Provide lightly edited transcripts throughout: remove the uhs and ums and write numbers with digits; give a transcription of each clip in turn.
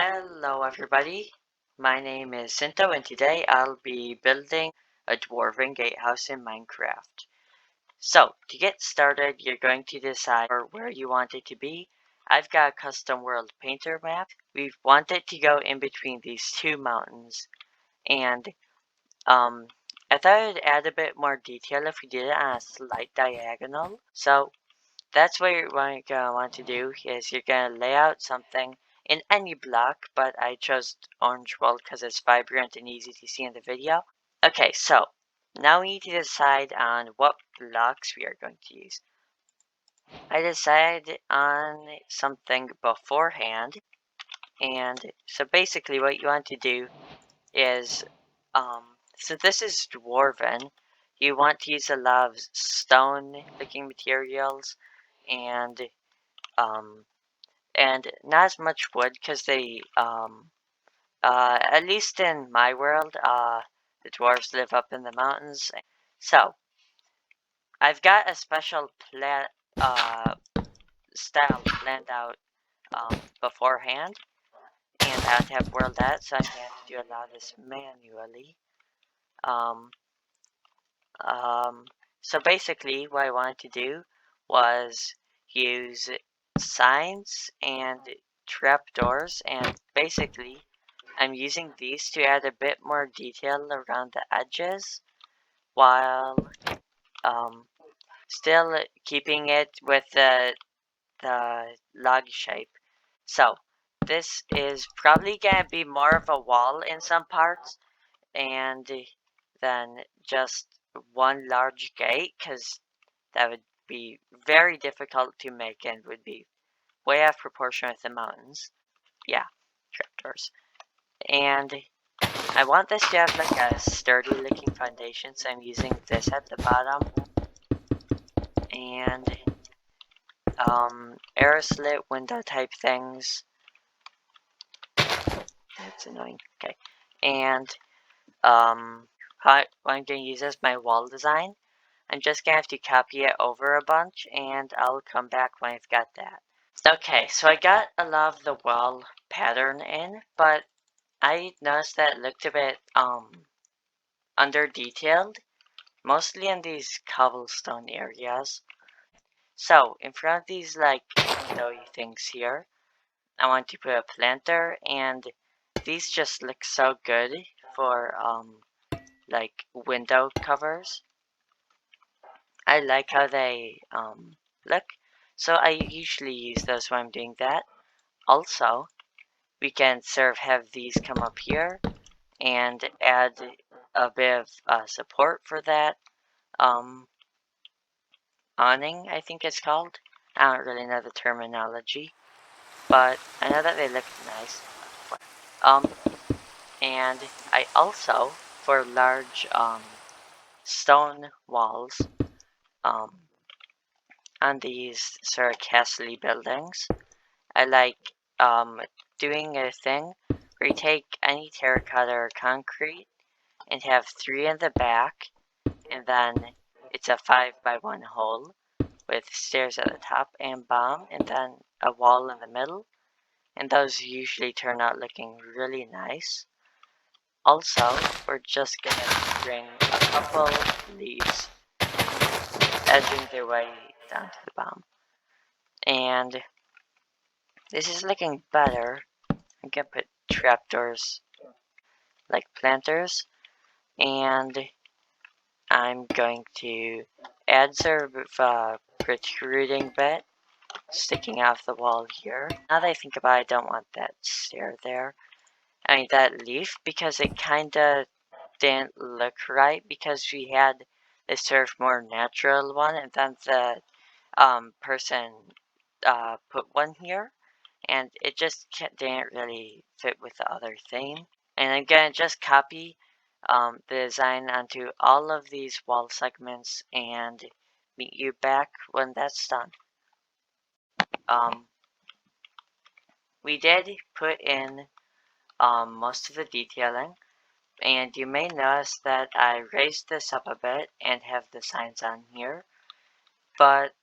Hello everybody, my name is Cynto and today I'll be building a Dwarven Gatehouse in Minecraft. So, to get started, you're going to decide where you want it to be. I've got a custom world painter map. We want it to go in between these two mountains. And I thought I'd add a bit more detail if we did it on a slight diagonal. So, that's what you're going to want to do is you're going to lay out something in any block, but I chose orange wool because it's vibrant and easy to see in the video. Okay, so now we need to decide on what blocks we are going to use. I decided on something beforehand, and so basically what you want to do is, since this is Dwarven, you want to use a lot of stone-looking materials, and not as much wood because they at least in my world the dwarves live up in the mountains. So I've got a special style planned out beforehand, and I have to have world that, so I'm gonna have to do a lot of this manually. So basically what I wanted to do was use signs and trapdoors, and basically I'm using these to add a bit more detail around the edges while still keeping it with the log shape. So this is probably gonna be more of a wall in some parts and then just one large gate, because that would be very difficult to make and would be way out of proportion with the mountains. Yeah, trapdoors. And I want this to have like a sturdy looking foundation, so I'm using this at the bottom. And air slit window type things. That's annoying. Okay. And what I'm going to use as my wall design. I'm just going to have to copy it over a bunch, and I'll come back when I've got that. Okay, so I got a lot of the wall pattern in, but I noticed that it looked a bit under detailed, mostly in these cobblestone areas. So in front of these like windowy things here, I want to put a planter, and these just look so good for like window covers. I like how they look, so I usually use those when I'm doing that. Also, we can have these come up here and add a bit of support for that awning, I think it's called. I don't really know the terminology, but I know that they look nice. And I also, for large stone walls on these sort of castle buildings, I like doing a thing where you take any terracotta or concrete and have 3 in the back, and then it's a 5x1 hole with stairs at the top and bottom, and then a wall in the middle, and those usually turn out looking really nice. Also, we're just gonna bring a couple leaves edging their way down to the bottom, and this is looking better. I'm gonna put trapdoors like planters, and I'm going to add sort of a protruding bit sticking out of the wall here. Now that I think about it, I don't want that stair there. I mean that leaf, because it kinda didn't look right, because we had this sort of more natural one, and then the person put one here, and it just didn't really fit with the other theme. And I'm gonna just copy the design onto all of these wall segments and meet you back when that's done. We did put in most of the detailing, and you may notice that I raised this up a bit and have the signs on here, but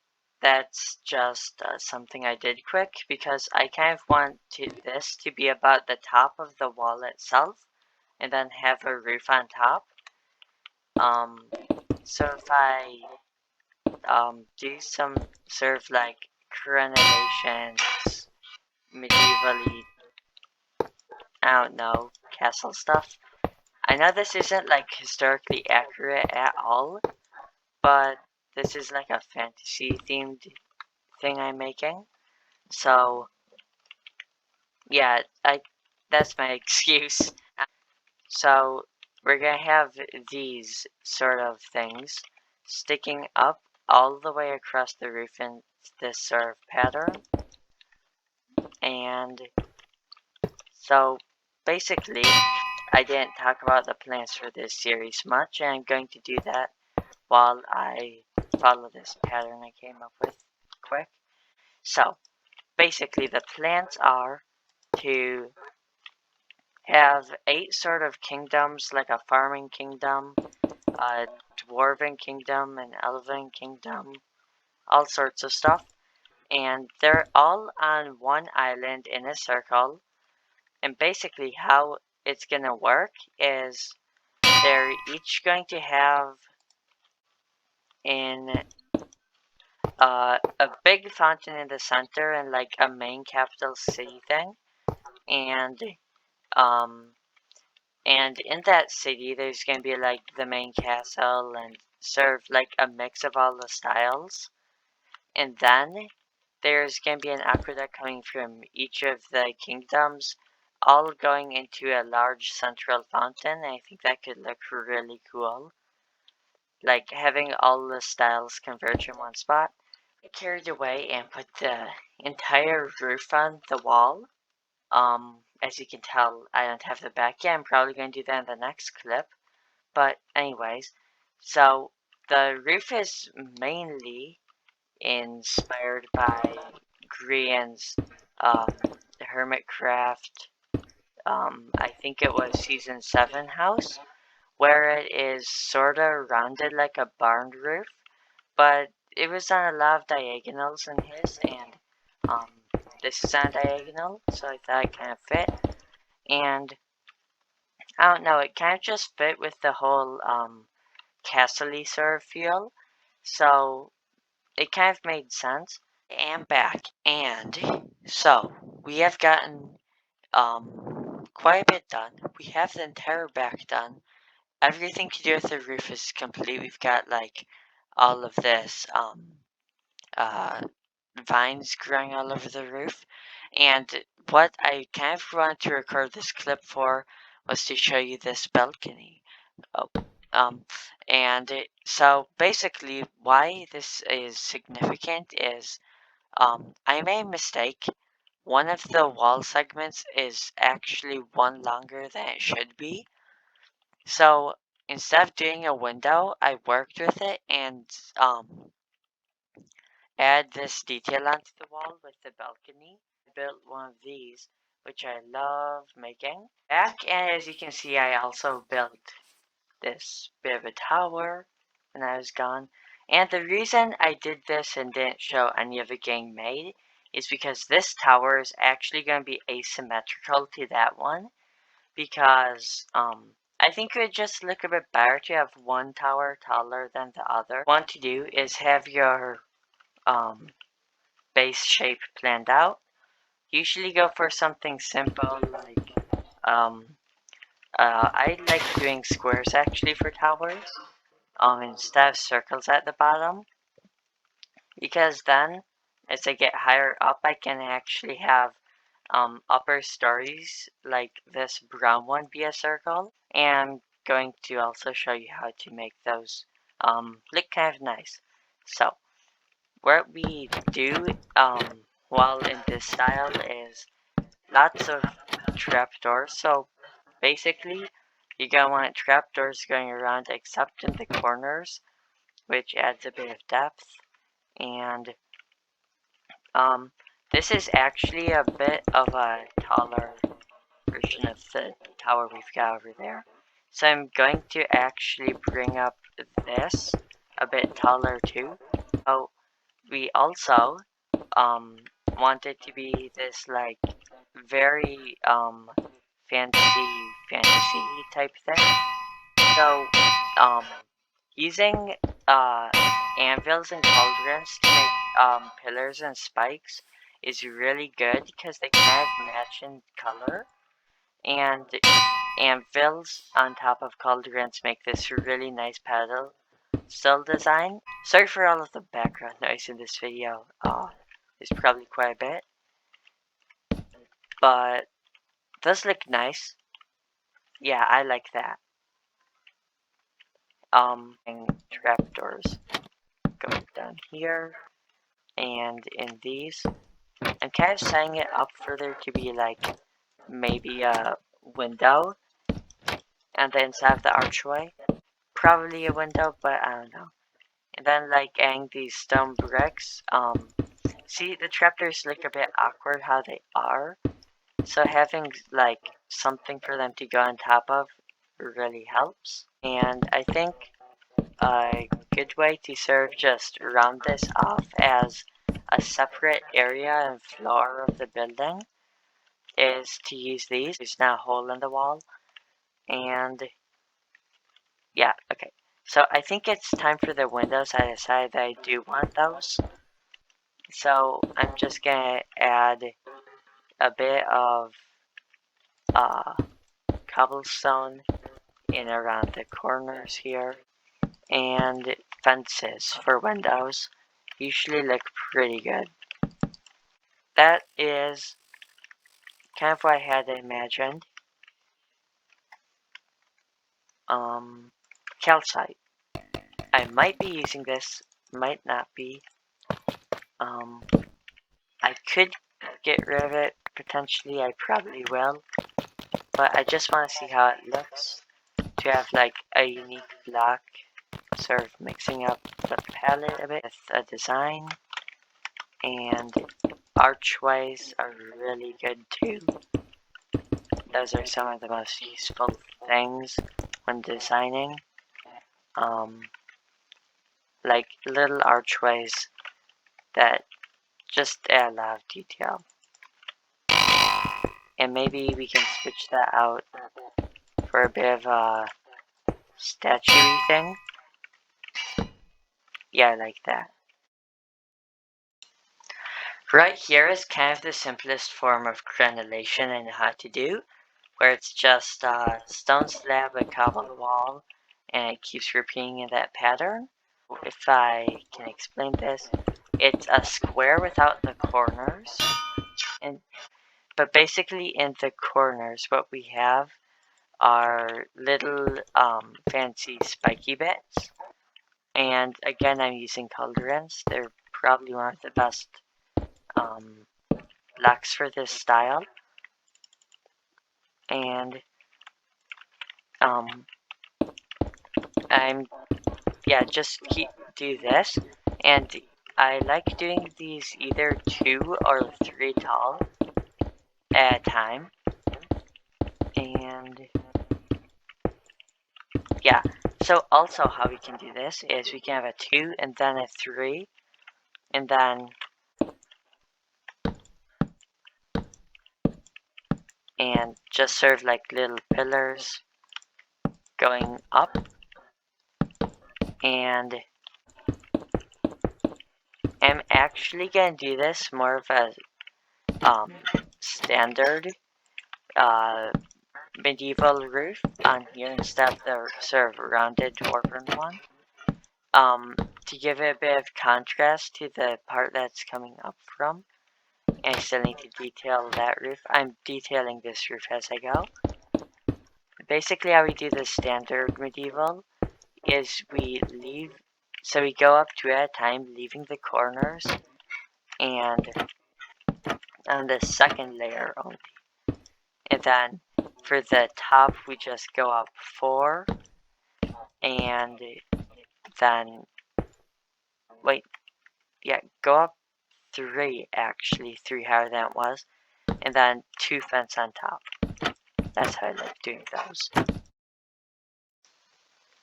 that's just something I did quick because I kind of want this to be about the top of the wall itself and then have a roof on top. So if I do some sort of like coronations, medievally, I don't know, castle stuff. I know this isn't like historically accurate at all, but this is like a fantasy themed thing I'm making. So yeah, that's my excuse. So we're gonna have these sort of things sticking up all the way across the roof in this sort of pattern. And so basically, I didn't talk about the plans for this series much, and I'm going to do that while I follow this pattern I came up with quick. So basically, the plans are to have 8 sort of kingdoms, like a farming kingdom, a dwarven kingdom, an elven kingdom, all sorts of stuff. And they're all on one island in a circle. And basically how it's gonna work is they're each going to have a big fountain in the center and like a main capital city thing. And and in that city there's gonna be like the main castle and sort of like a mix of all the styles. And then there's gonna be an aqueduct coming from each of the kingdoms, all going into a large central fountain. I think that could look really cool. Like having all the styles converge in one spot. I carried away and put the entire roof on the wall. As you can tell, I don't have the back yet. I'm probably going to do that in the next clip. But anyways, so the roof is mainly inspired by Grian's Hermitcraft, I think it was season 7 house, where it is sorta rounded like a barn roof, but it was on a lot of diagonals in his, and this is on a diagonal, so I thought it kind of fit. And I don't know, it kind of just fit with the whole castle-y sort of feel, so it kind of made sense. And back, and so we have gotten quite a bit done. We have the entire back done. Everything to do with the roof is complete. We've got like all of this uh vines growing all over the roof. And what I kind of wanted to record this clip for was to show you this balcony. Oh, so basically why this is significant is I made a mistake. One of the wall segments is actually one longer than it should be. So instead of doing a window, I worked with it and add this detail onto the wall with the balcony. I built one of these, which I love making. Back, and as you can see, I also built this bit of a tower when I was gone. And the reason I did this and didn't show any of it getting made is because this tower is actually going to be asymmetrical to that one, because I think it would just look a bit better to have one tower taller than the other. What you want to do is have your base shape planned out. Usually go for something simple like I like doing squares actually for towers instead of circles at the bottom, because then as I get higher up I can actually have upper stories like this brown one be a circle. And I'm going to also show you how to make those look kind of nice. So what we do while in this style is lots of trapdoors. So basically you're gonna want trapdoors going around except in the corners, which adds a bit of depth. And this is actually a bit of a taller version of the tower we've got over there. So I'm going to actually bring up this a bit taller too. So we also want it to be this like very fantasy type thing. So using anvils and cauldrons to make pillars and spikes is really good because they kind of match in color, and anvils on top of cauldrons make this really nice pedestal design. Sorry for all of the background noise in this video. There's probably quite a bit, but it does look nice. Yeah, I like that. And trapdoors going down here and in these. I'm kind of setting it up further to be like maybe a window and the inside of the archway. Probably a window, but I don't know. And then like adding these stone bricks. See, the trapdoors look a bit awkward how they are. So having like something for them to go on top of really helps. And I think a good way to sort of just round this off as a separate area and floor of the building is to use these. There's now a hole in the wall. And yeah, okay. So I think it's time for the windows. I decided that I do want those. So I'm just gonna add a bit of cobblestone in around the corners here, and fences for windows usually look pretty good. That is kind of what I had imagined. Calcite. I might be using this, might not be. I could get rid of it, potentially I probably will, but I just want to see how it looks, to have like a unique block, sort of mixing up the palette a bit with a design, and archways are really good too. Those are some of the most useful things when designing, like little archways that just add a lot of detail. And maybe we can switch that out for a bit of a statue-y thing. Yeah, I like that. Right here is kind of the simplest form of granulation I know how to do, where it's just a stone slab, a cobbled wall, and it keeps repeating in that pattern. If I can explain this, it's a square without the corners, but basically in the corners what we have are little fancy spiky bits. And again, I'm using cauldrons. They're probably one of the best blocks for this style. And just do this. And I like doing these either 2 or 3 tall at a time. And yeah, so also how we can do this is we can have a 2 and then a 3, and then just sort of like little pillars going up. And I'm actually gonna do this more of a standard medieval roof on here instead of the sort of rounded dwarven one, to give it a bit of contrast to the part that's coming up from. I still need to detail that roof. I'm detailing this roof as I go. Basically how we do the standard medieval is we go up 2 at a time, leaving the corners, and on the second layer only. And then for the top we just go up 4, and then go up 3 actually, 3 higher than it was, and then 2 fence on top. That's how I like doing those.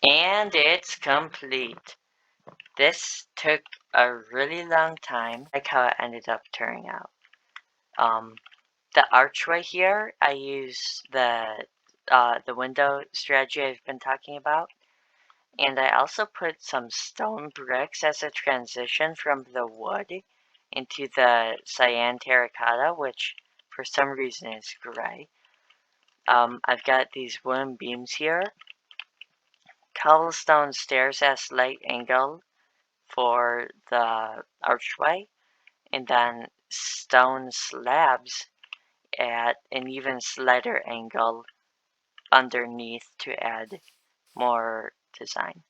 And it's complete. This took a really long time. I like how it ended up turning out. The archway here, I use the window strategy I've been talking about. And I also put some stone bricks as a transition from the wood into the cyan terracotta, which for some reason is gray. I've got these wooden beams here, cobblestone stairs at slight angle for the archway, and then stone slabs at an even slighter angle underneath to add more design.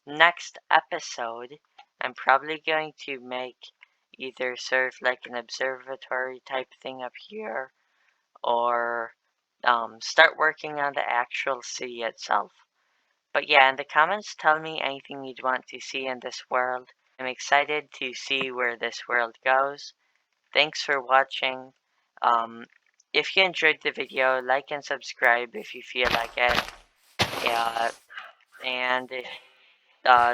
Next episode, I'm probably going to make either sort of like an observatory type thing up here, or start working on the actual city itself. But yeah, in the comments, tell me anything you'd want to see in this world. I'm excited to see where this world goes. Thanks for watching. If you enjoyed the video, like and subscribe if you feel like it. And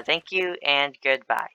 thank you and goodbye.